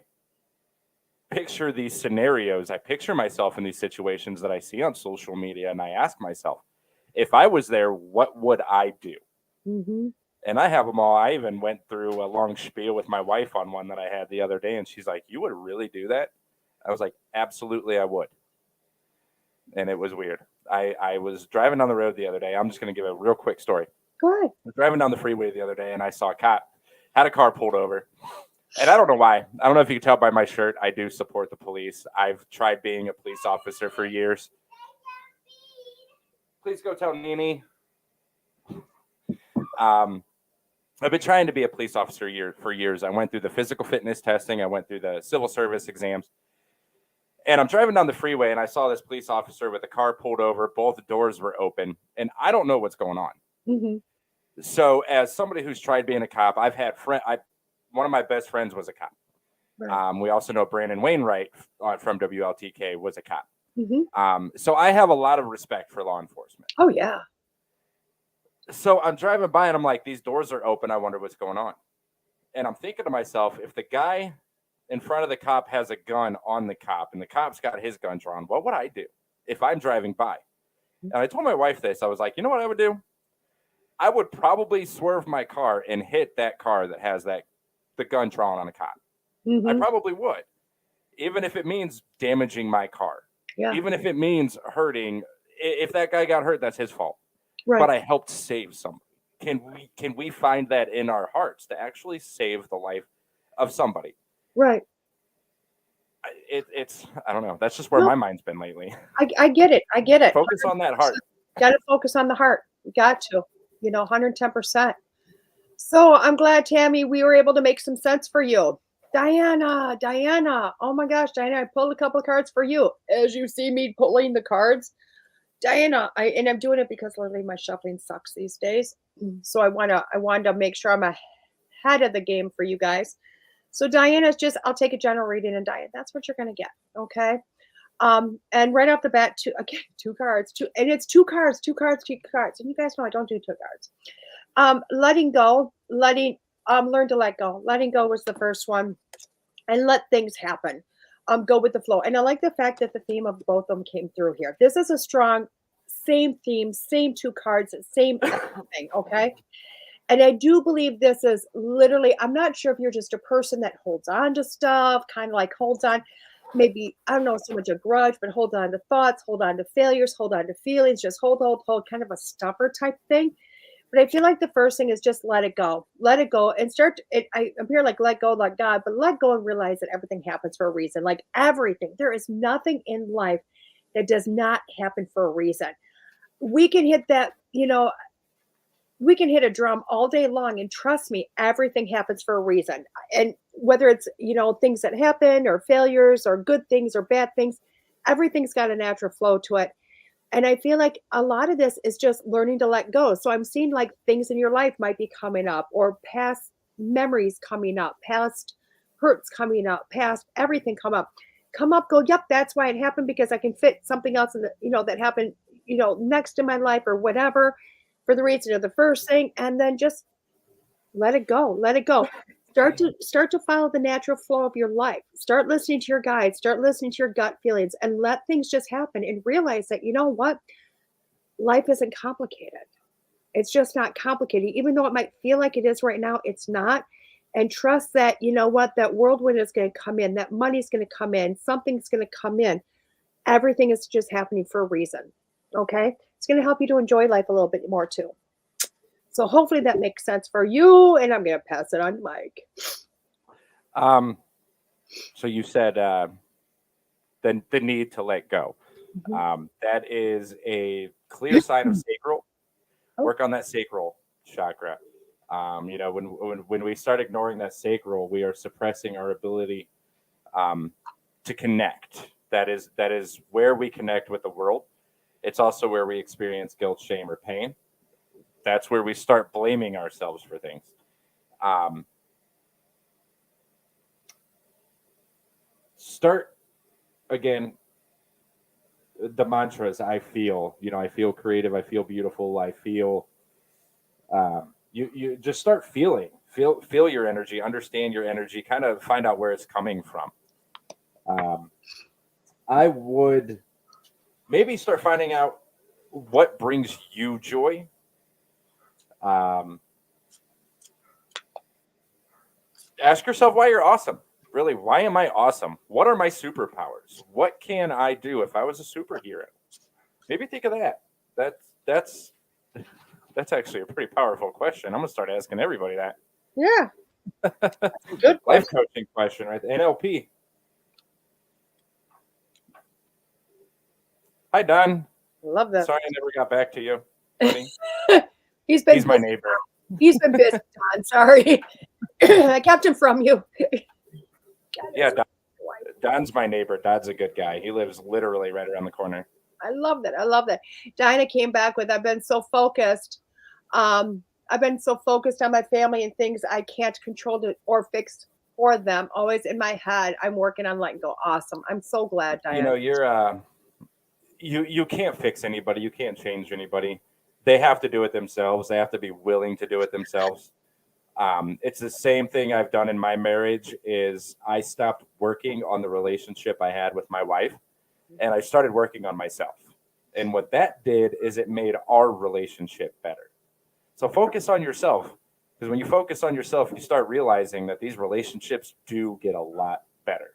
picture these scenarios. I picture myself in these situations that I see on social media, and I ask myself, if I was there, what would I do? Mm-hmm. And I have them all. I even went through a long spiel with my wife on one that I had the other day, and she's like, "You would really do that?" I was like, "Absolutely, I would." And it was weird. I was driving down the road the other day. I'm just going to give a real quick story. Go ahead. I was driving down the freeway the other day, and I saw a cop had a car pulled over. And I don't know why. I don't know if you can tell by my shirt. I do support the police. I've tried being a police officer for years. Please go tell Nini. I've been trying to be a police officer for years. I went through the physical fitness testing. I went through the civil service exams. And I'm driving down the freeway, and I saw this police officer with a car pulled over. Both doors were open. And I don't know what's going on. Mm-hmm. So as somebody who's tried being a cop, I've had one of my best friends was a cop. Right. We also know Brandon Wainwright from WLTK was a cop. Mm-hmm. So I have a lot of respect for law enforcement. Oh, yeah. So I'm driving by and I'm like, these doors are open. I wonder what's going on. And I'm thinking to myself, if the guy in front of the cop has a gun on the cop and the cop's got his gun drawn, what would I do if I'm driving by? And I told my wife this. I was like, you know what I would do? I would probably swerve my car and hit that car that has the gun drawn on a cop. Mm-hmm. I probably would, even if it means damaging my car. Yeah. Even if it means hurting. If that guy got hurt, that's his fault. Right. But I helped save somebody. Can we find that in our hearts to actually save the life of somebody? Right. It's I don't know. That's just where my mind's been lately. I get it. I get it. Focus on that heart. Got to focus on the heart. You got to. 110%. So I'm glad, Tammy, we were able to make some sense for you. Diana. Oh my gosh, Diana, I pulled a couple of cards for you. As you see me pulling the cards, Diana, I'm doing it because literally my shuffling sucks these days. So I wanted to make sure I'm ahead of the game for you guys. So Diana's I'll take a general reading, and Diana, that's what you're gonna get. Okay. And right off the bat, two cards, and it's two cards. And you guys know I don't do two cards. Letting go, learn to let go. Letting go was the first one, and let things happen. Go with the flow. And I like the fact that the theme of both of them came through here. This is a strong, same theme, same two cards, same thing. Okay. And I do believe this is literally, I'm not sure if you're just a person that holds on to stuff, kind of like holds on, maybe, I don't know so much a grudge, but hold on to thoughts, hold on to failures, hold on to feelings, just hold, kind of a stuffer type thing. But I feel like the first thing is just let it go and start. I'm here like let go, like God, but let go and realize that everything happens for a reason. Like everything, there is nothing in life that does not happen for a reason. We can hit that, we can hit a drum all day long, and trust me, everything happens for a reason. And whether it's, things that happen or failures or good things or bad things, everything's got a natural flow to it. And I feel like a lot of this is just learning to let go. So I'm seeing like things in your life might be coming up, or past memories coming up, past hurts coming up, past everything come up, go, yep, that's why it happened, because I can fit something else in the, that happened, next in my life or whatever, for the reason of the first thing. And then just let it go. Let it go. Start to follow the natural flow of your life. Start listening to your guides. Start listening to your gut feelings, and let things just happen. And realize that, you know what, life isn't complicated. It's just not complicated, even though it might feel like it is right now. It's not. And trust that, you know what, that whirlwind is going to come in. That money's going to come in. Something's going to come in. Everything is just happening for a reason. Okay, it's going to help you to enjoy life a little bit more too. So hopefully that makes sense for you, and I'm going to pass it on to Mike. So you said the need to let go. Mm-hmm. That is a clear sign of sacral. Work on that sacral chakra. When we start ignoring that sacral, we are suppressing our ability to connect. That is where we connect with the world. It's also where we experience guilt, shame, or pain. That's where we start blaming ourselves for things. Start again. The mantras. I feel creative. I feel beautiful. I feel. You just start feeling. Feel your energy. Understand your energy. Kind of find out where it's coming from. I would maybe start finding out what brings you joy. Ask yourself why you're awesome. Really, why am I awesome? What are my superpowers? What can I do if I was a superhero? Maybe think of that. That's actually a pretty powerful question. I'm gonna start asking everybody that. Yeah. Good life coaching question, right? NLP. Hi, Don. Love that. Sorry I never got back to you, buddy. He's my neighbor. He's been busy, Don. Sorry. I kept him from you. Yeah, Don's my neighbor. Don's a good guy. He lives literally right around the corner. I love that. Dinah came back with, I've been so focused. I've been so focused on my family and things I can't control or fix for them. Always in my head, I'm working on letting go. Awesome. I'm so glad, Dinah. You're you can't fix anybody. You can't change anybody. They have to do it themselves. They have to be willing to do it themselves. It's the same thing I've done in my marriage. Is I stopped working on the relationship I had with my wife, and I started working on myself. And what that did is it made our relationship better. So focus on yourself, because when you focus on yourself, you start realizing that these relationships do get a lot better.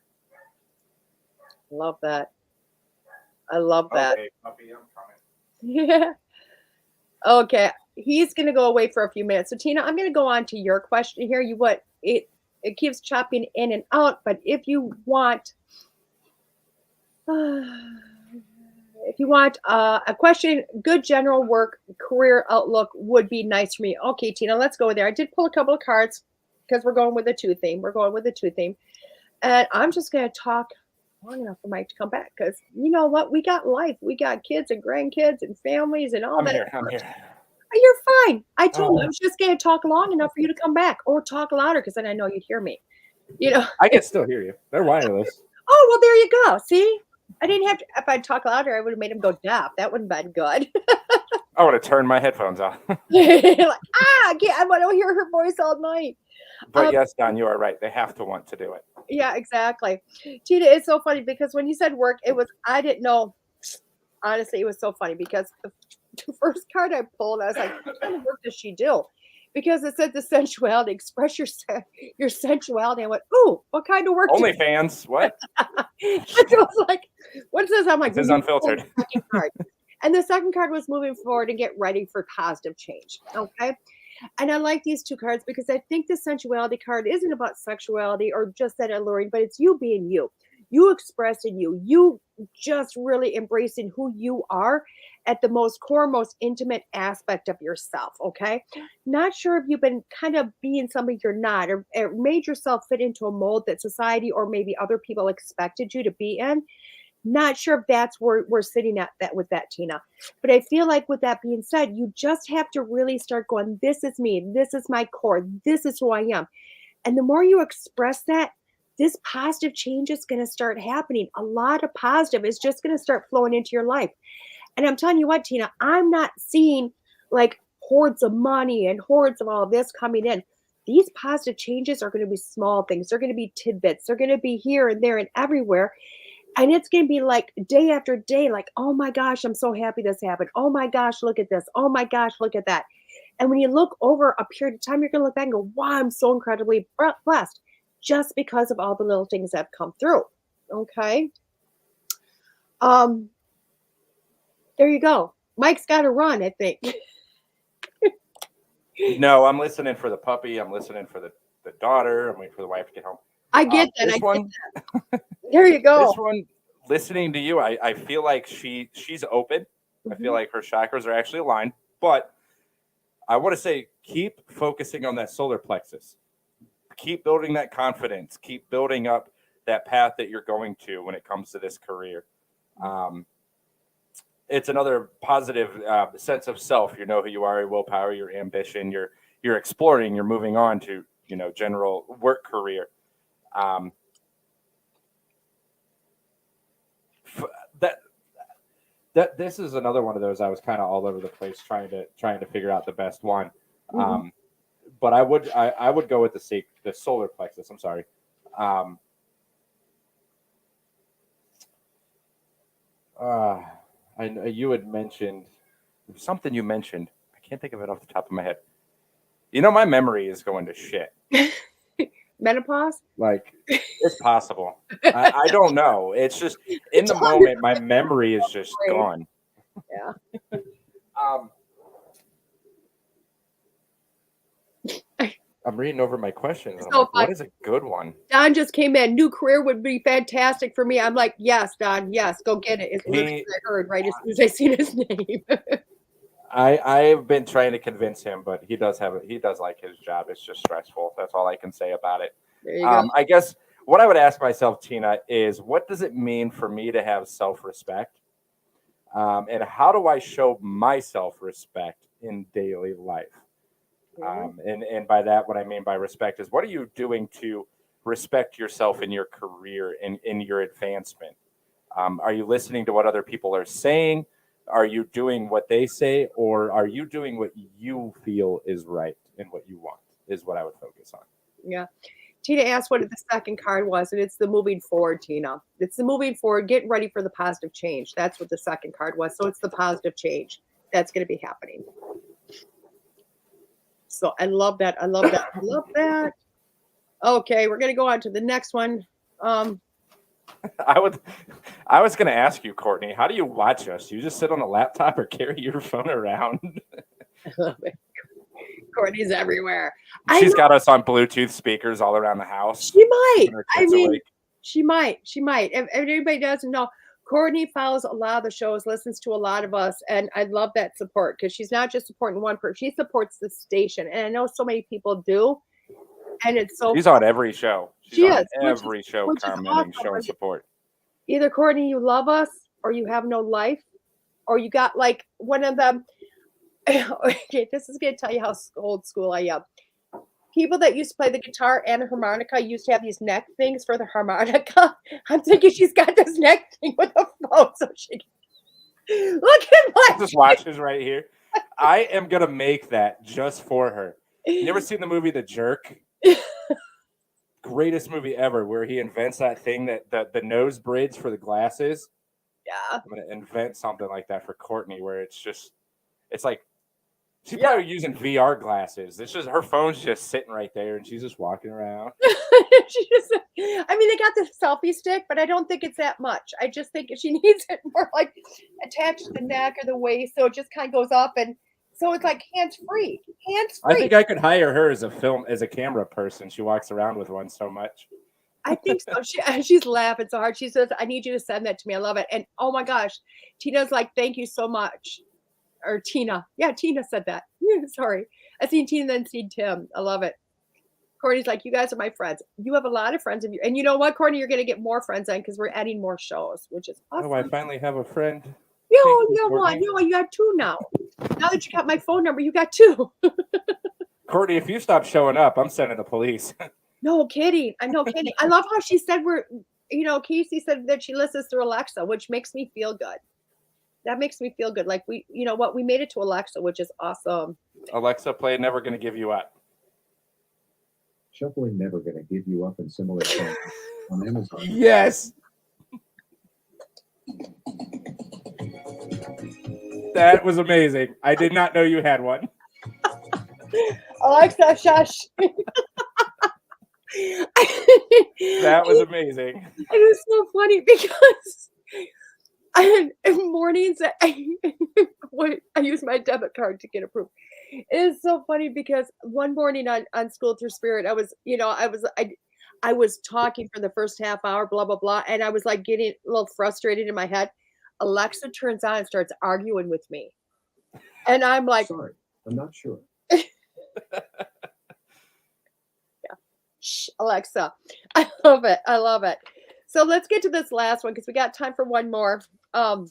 Love that. I love that. Okay, puppy, I'm coming. Yeah. Okay. He's going to go away for a few minutes. So Tina, I'm going to go on to your question here. It keeps chopping in and out, but if you want a question, good general work career outlook would be nice for me. Okay, Tina, let's go there. I did pull a couple of cards because we're going with the two theme. And I'm just going to talk long enough for Mike to come back, because you know what? We got life. We got kids and grandkids and families and all that. I'm here. You're fine. I told him I was just going to talk long enough for you to come back, or talk louder, because then I know you'd hear me. I can still hear you. They're wireless. Oh, well, there you go. See? I didn't have to. If I'd talk louder, I would have made him go deaf. That wouldn't have been good. I would have turned my headphones off. I want to hear her voice all night. But yes, Don, you are right. They have to want to do it. Yeah, exactly. Tina, it's so funny because when you said work, I didn't know. Honestly, it was so funny because the first card I pulled, I was like, what kind of work does she do? Because it said the sensuality, express your sensuality. I went, ooh, what kind of work? OnlyFans, what? It was like, what's this? I'm like, this is Unfiltered. And the second card was moving forward and get ready for positive change. Okay. And I like these two cards because I think the sensuality card isn't about sexuality or just that alluring, but it's you being you. You expressing you just really embracing who you are at the most core, most intimate aspect of yourself. Okay. Not sure if you've been kind of being something you're not, or made yourself fit into a mold that society or maybe other people expected you to be in. Not sure if that's where we're sitting at that with that, Tina. But I feel like with that being said, you just have to really start going, this is me, this is my core, this is who I am. And the more you express that, this positive change is going to start happening. A lot of positive is just going to start flowing into your life. And I'm telling you what, Tina, I'm not seeing like hordes of money and hordes of all this coming in. These positive changes are going to be small things. They're going to be tidbits. They're going to be here and there and everywhere. And it's going to be like day after day, like, oh my gosh, I'm so happy this happened. Oh my gosh, look at this. Oh my gosh, look at that. And when you look over a period of time, you're going to look back and go, wow, I'm so incredibly blessed just because of all the little things that have come through. Okay. There you go. Mike's got to run, I think. No, I'm listening for the puppy. I'm listening for the daughter. I'm waiting for the wife to get home. I get that. This one, there you go. This one, listening to you, I feel like she's open. Mm-hmm. I feel like her chakras are actually aligned. But I want to say, keep focusing on that solar plexus. Keep building that confidence. Keep building up that path that you're going to when it comes to this career. It's another positive sense of self. You know who you are, your willpower, your ambition. You're exploring. You're moving on to general work career. That this is another one of those. I was kind of all over the place trying to figure out the best one. Mm-hmm. But I would go with the solar plexus. I'm sorry. I know you had mentioned something. You mentioned, I can't think of it off the top of my head. My memory is going to shit. Menopause? Like, it's possible. I don't know. It's just in the moment, my memory is just gone. Yeah. I'm reading over my questions. And I'm like, what is a good one? Don just came in. New career would be fantastic for me. I'm like, yes, Don, yes, go get it. It's literally I heard right as soon as I seen his name. I've been trying to convince him, but he does like his job. It's just stressful. That's all I can say about it. There you go. I guess what I would ask myself, Tina, is what does it mean for me to have self-respect? And how do I show my self-respect in daily life? And by that, what I mean by respect is, what are you doing to respect yourself in your career and in your advancement? Are you listening to what other people are saying? Are you doing what they say, or are you doing what you feel is right and what you want is what I would focus on. Yeah. Tina asked what the second card was, and it's the moving forward, Tina. It's the moving forward, getting ready for the positive change. That's what the second card was. So it's the positive change that's going to be happening. So I love that. I love that. I love that. Okay, we're going to go on to the next one. I was going to ask you, Courtney, how do you watch us? Do you just sit on a laptop or carry your phone around? I love it. Courtney's everywhere. She's got us on Bluetooth speakers all around the house. She might. I mean, she might. If anybody doesn't know, Courtney follows a lot of the shows, listens to a lot of us, and I love that support because she's not just supporting one person; she supports the station. And I know so many people do, and it's so. She's on every show. She is every show, commenting, showing support. Either Courtney, you love us, or you have no life, or you got like one of them. Okay, this is going to tell you how old school I am. People that used to play the guitar and the harmonica used to have these neck things for the harmonica. I'm thinking she's got this neck thing with a phone, so she can... Look at my... Just watches right here. I am going to make that just for her. You ever seen the movie The Jerk? Greatest movie ever, where he invents that thing that the nose bridge for the glasses. Yeah. I'm going to invent something like that for Courtney, where it's like, she's probably using VR glasses. It's just her phone's just sitting right there, and she's just walking around. I mean, they got the selfie stick, but I don't think it's that much. I just think she needs it more like attached to the neck or the waist, so it just kind of goes up, and so it's like hands free. I think I could hire her as a camera person. She walks around with one so much. I think so. She's laughing so hard. She says, "I need you to send that to me. I love it." And oh my gosh, Tina's like, "Thank you so much." Or Tina. Yeah, Tina said that. Sorry. I seen Tina, then seen Tim. I love it. Courtney's like, you guys are my friends. You have a lot of friends. And you know what, Courtney, you're going to get more friends in because we're adding more shows, which is awesome. Oh, I finally have a friend. You got 2 now. Now that you got my phone number, you got 2. Courtney, if you stop showing up, I'm sending the police. No kidding. I know kidding. I love how she said Casey said that she listens through Alexa, which makes me feel good. That makes me feel good. Like we made it to Alexa, which is awesome. Alexa, play Never Gonna Give You Up. Shuffling Never Gonna Give You Up in similar songs on Amazon. Yes. That was amazing. I did not know you had one. Alexa, shush. That was amazing. It was so funny because in mornings I use my debit card to get approved. It is so funny because one morning on School Through Spirit, I was talking for the first half hour, blah blah blah, and I was like getting a little frustrated in my head. Alexa turns on and starts arguing with me, and I'm like, sorry, I'm not sure. Yeah. Shh, Alexa. I love it. I love it. So let's get to this last one because we got time for one more. God,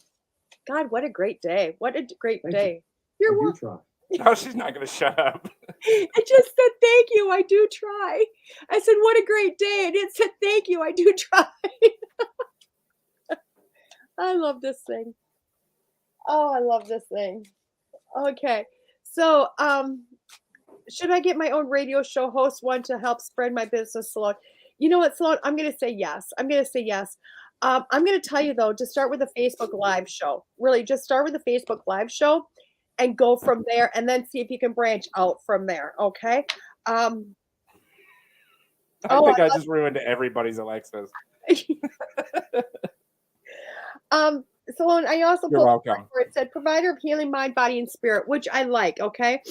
what a great day. What a great day. You're welcome. No, she's not going to shut up. I just said, thank you. I do try. I said, what a great day. And it said, thank you. I do try. I love this thing. Oh, I love this thing. Okay. So, should I get my own radio show host one to help spread my business, Sloan? You know what, Sloan? I'm going to say yes. I'm going to tell you, though, to start with a Facebook Live show. Really, just start with a Facebook Live show and go from there and then see if you can branch out from there. Okay. I think I just ruined everybody's Alexas. Sloan, I also You're welcome. Where it said provider of healing mind, body, and spirit, which I like. Okay.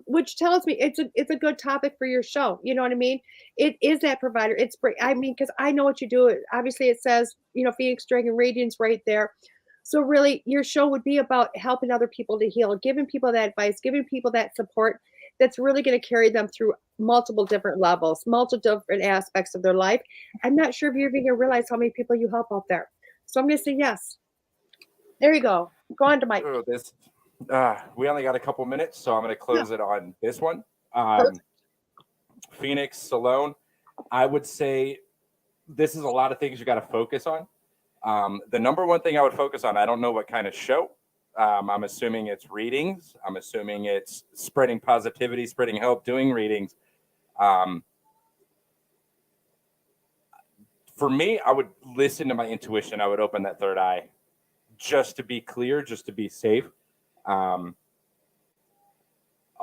Which tells me it's a good topic for your show. You know what I mean? It is that provider. It's because I know what you do. Obviously it says, Phoenix Dragon Radiance right there. So really, your show would be about helping other people to heal, giving people that advice, giving people that support that's really going to carry them through multiple different levels, multiple different aspects of their life. I'm not sure if you're even going to realize how many people you help out there. So I'm going to say yes. There you go. Go on to Mike. We only got a couple minutes, so I'm going to close it on this one. Phoenix, Salone, I would say this is a lot of things you got to focus on. The number one thing I would focus on, I don't know what kind of show. I'm assuming it's readings. I'm assuming it's spreading positivity, spreading help, doing readings. For me, I would listen to my intuition. I would open that third eye just to be clear, just to be safe. A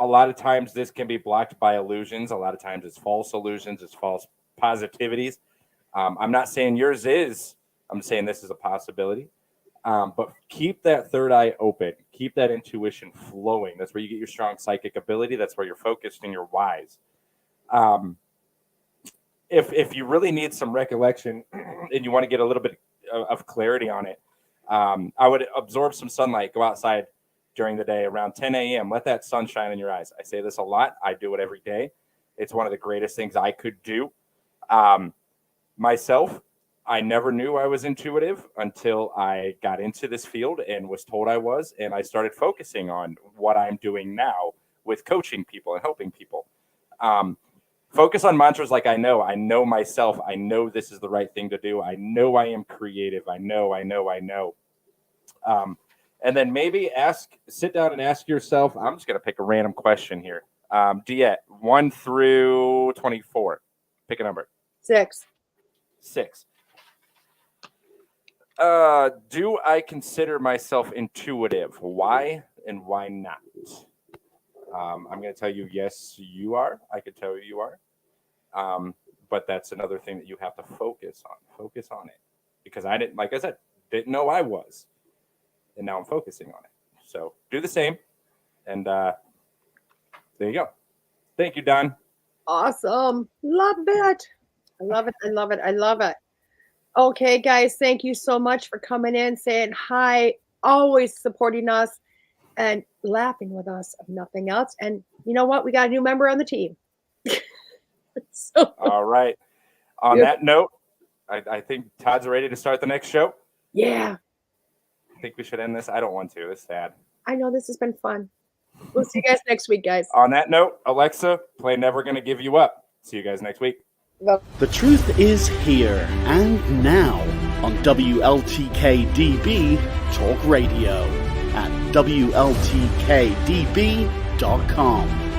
lot of times this can be blocked by illusions. A lot of times it's false illusions. It's false positivities. I'm not saying yours is. I'm saying this is a possibility. But keep that third eye open. Keep that intuition flowing. That's where you get your strong psychic ability. That's where you're focused and you're wise. If you really need some recollection and you want to get a little bit of clarity on it, I would absorb some sunlight. Go outside during the day around 10 a.m. Let that sun shine in your eyes. I say this a lot. I do it every day. It's one of the greatest things I could do. Myself, I never knew I was intuitive until I got into this field and was told I was, and I started focusing on what I'm doing now with coaching people and helping people. Focus on mantras like I know myself. I know this is the right thing to do. I know I am creative. I know. And then maybe sit down and ask yourself, I'm just going to pick a random question here. DeEtte, 1 through 24. Pick a number. 6. 6. Do I consider myself intuitive? Why and why not? I'm going to tell you, yes, you are. I could tell you are. But that's another thing that you have to focus on. Focus on it. Because I didn't, like I said, didn't know I was. And now I'm focusing on it. So do the same. And there you go. Thank you, Don. Awesome. Love it. I love it. I love it. I love it. Okay, guys, thank you so much for coming in, saying hi, always supporting us and laughing with us, if nothing else. And you know what? We got a new member on the team. So, All right. On Yep. that note, I think Todd's ready to start the next show. yeah, I think we should end this. I don't want to. It's sad. I know this has been fun. We'll see you guys next week, guys. On that note, Alexa, play Never Gonna Give You Up. See you guys next week. The truth is here and now on WLTK-DB Talk Radio at WLTK-DB.com.